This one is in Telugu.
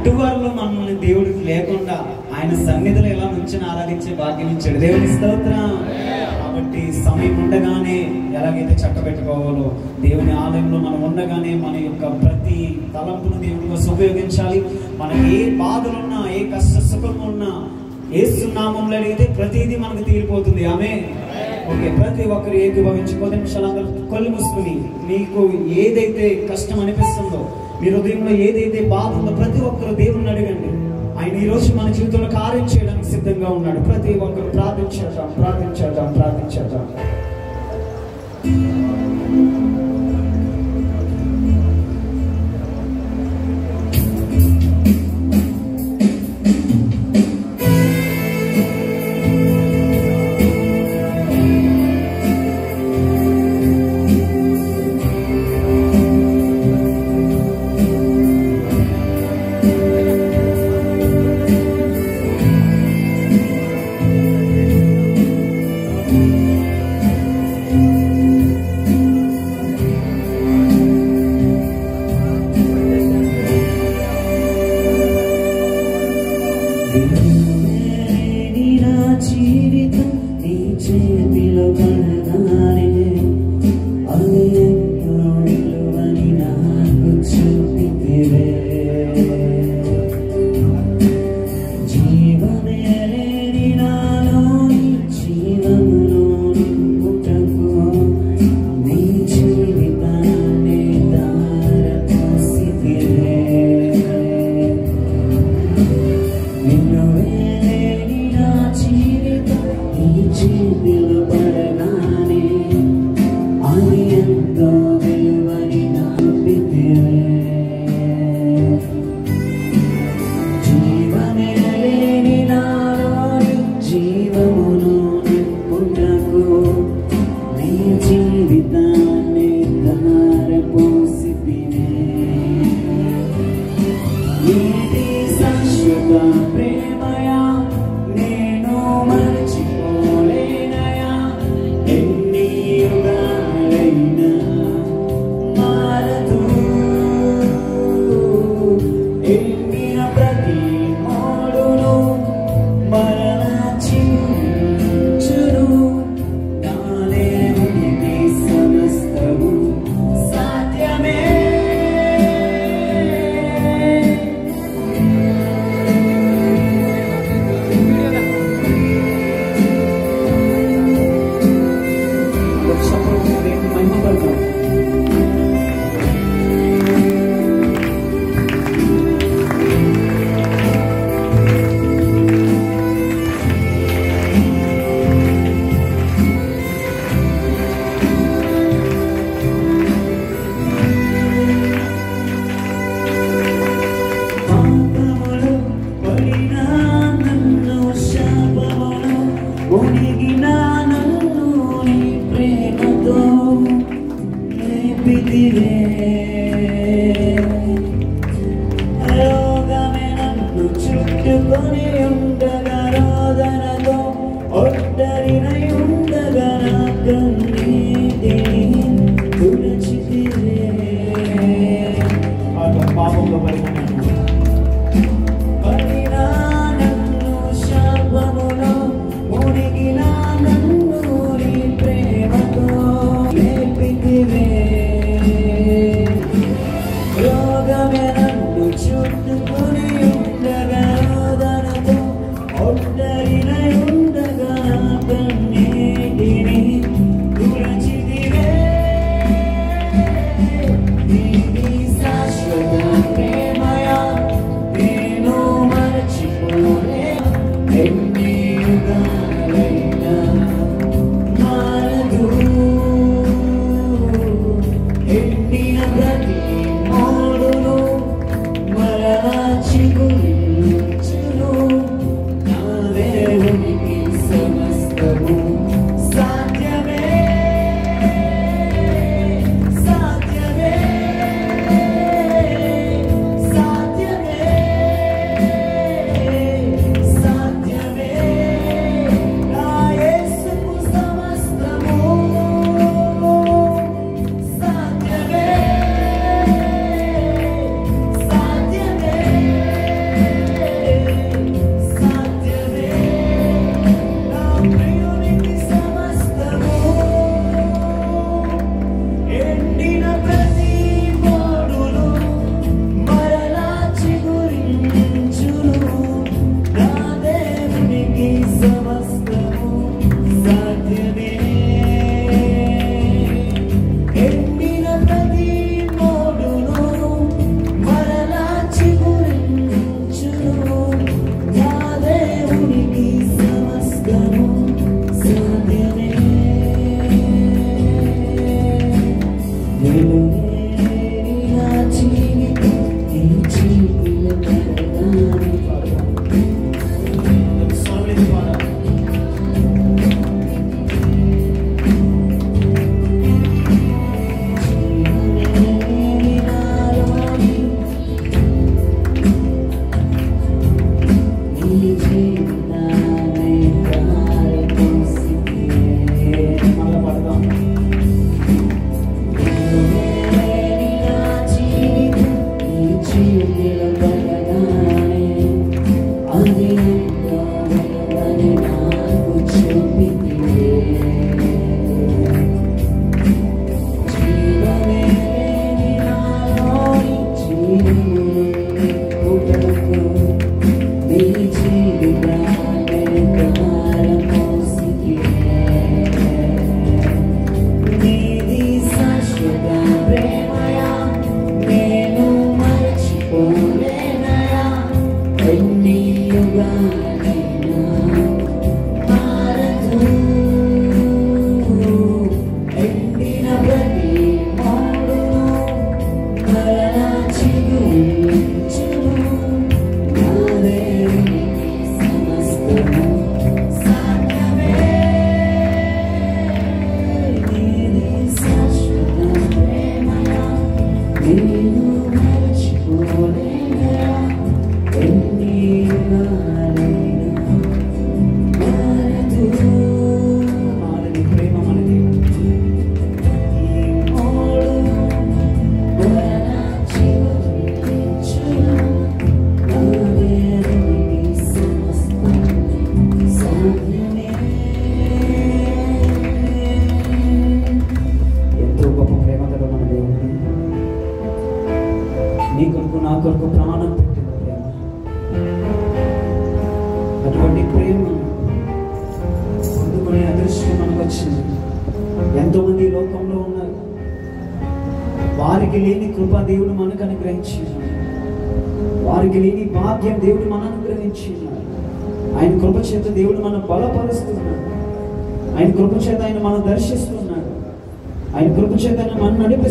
అటువారిలో మనల్ని దేవుడికి లేకుండా ఆయన సన్నిధిలో ఎలా నుంచి ఆరాధించే భాగ్యం ఇచ్చాడు. దేవుని స్తోత్రం. కాబట్టి సమయం ఉండగానే ఎలాగైతే చక్కబెట్టుకోవాలో దేవుని ఆలయంలో మనం ఉండగానే మన యొక్క ప్రతి తలంపును దేవుడి కోసం ఉపయోగించాలి. మనకి ఏ బాధలున్నా, ఏ కష్ట సుఖం ఉన్నా యేసు నామములో అడిగితే ప్రతిదీ మనకు తీరిపోతుంది. ఆమేన్. ఓకే, ప్రతి ఒక్కరు ఏకీభవించి 10 నిమిషాలు అందరూ కళ్ళు మూసుకుని మీకు ఏదైతే కష్టం అనిపిస్తుందో, మీ హృదయంలో ఏదైతే బాధ ఉందో ప్రతి ఒక్కరు దేవుణ్ణి అడగండి. ఆయన ఈ రోజు మన జీవితంలో కార్యం చేయడానికి సిద్ధంగా ఉన్నాడు. ప్రతి ఒక్కరు ప్రార్థించేద్దాం, ప్రార్థించేద్దాం, ప్రార్థించేద్దాం. సాధ్యమే కృప దేవుడు మనకు అనుగ్రహించినాడు. వారికి లేని భాగ్యం దేవుడు మనకు అనుగ్రహించినాడు. ఆయన కృప చేత దేవుడు మనం బలపరుస్తున్నాడు. ఆయన కృప చేత ఆయన మనం దర్శిస్తున్నాడు. ఆయన కృప చేత మనం నడిపిస్తున్నాడు.